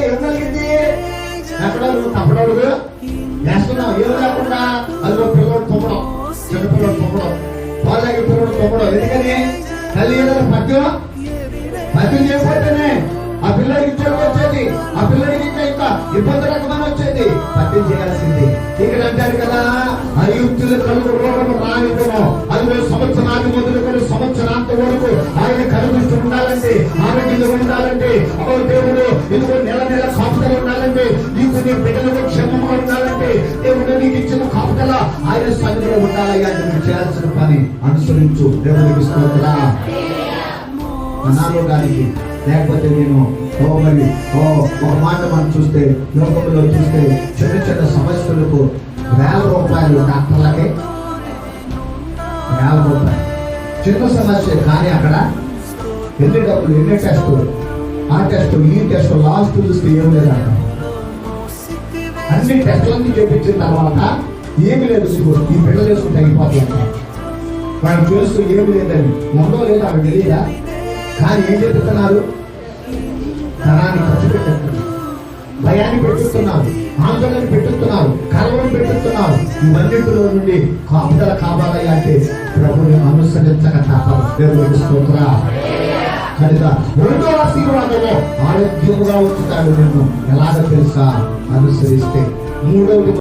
ఏం కలిగింది? ఎక్కడ నువ్వు తప్పడోడు వేస్తున్నావు, ఏం లేకుండా అదిగో పిల్లడు తొమ్మడం, చిన్నపిల్లడు తొమ్మడం, వాళ్ళకి పిల్లడు తొమ్మడం. ఎందుకని? తల్లి ఏదైనా పద్యం చేయకపోతేనే ఆ పిల్లడికి చెడు వచ్చేది, ఆ పిల్లడికి ఇంకా ఇబ్బంది రకమైన వచ్చేది. పద్యం చేయాల్సింది. ఇక్కడ అంటారు కదా, అయుక్తులు కలుగు రోగము రానివ్వను. అది సంవత్సరానికి మొదలుకొని సంవత్సరాంత వరకు ఆయన కలుగుతూ ఉండాలంటే, ఆరోగ్యంగా ఉండాలంటే, దేవుడు ఇదిగో నెల నెల కాపుదల ఉండాలంటే, నీకు నీ బిడ్డలకు క్షేమంగా ఉండాలంటే, దేవుడు నీకు ఇచ్చిన కాపుదల ఆయన సన్నిధిలో ఉండాలయ్యా. నువ్వు చేయాల్సిన పని అనుసరించు. దేవుడికి స్తోత్రం. అనారోగ్యానికి లేకపోతే నేను ఒక మాట మనం చూస్తే లోకంలో చూస్తే చిన్న చిన్న సమస్యలకు ₹1000 డాక్టర్లకే ₹1000 చిన్న సమస్య. కానీ అక్కడ ఎన్ని డబ్బులు, ఎన్ని టెస్టులు, ఆ టెస్టులు, ఈ టెస్టులు, లాస్ట్ చూస్తే ఏం లేదంట. అన్ని టెస్టులన్నీ చేపించిన తర్వాత ఏమి లేదు, ఈ బిడ్డలు వేసుకుంటే అయిపోతుంది. వాళ్ళకి తెలుసు ఏమి లేదని, మొండో లేదు అక్కడ తెలియదా. కానీ ఏం చెప్తున్నారు? ధనాన్ని ఖర్చు పెట్టేస్తున్నారు, భయాన్ని పెట్టుతున్నారు, ఆందోళన పెట్టుతున్నారు, కలవరం పెట్టుతున్నారు. ఇవన్నింటిలో నుండి కాపుదల కావాలయ్యా అంటే ప్రభుని అనుసరించక తప్పదు. దేవుడికి స్తోత్రం. కనుక 2వ ఆశీర్వాదము ఆరోగ్యముగా ఉంచుతాడు నిన్ను. ఎలాగో తెలుసా? అనుసరిస్తే. 3వ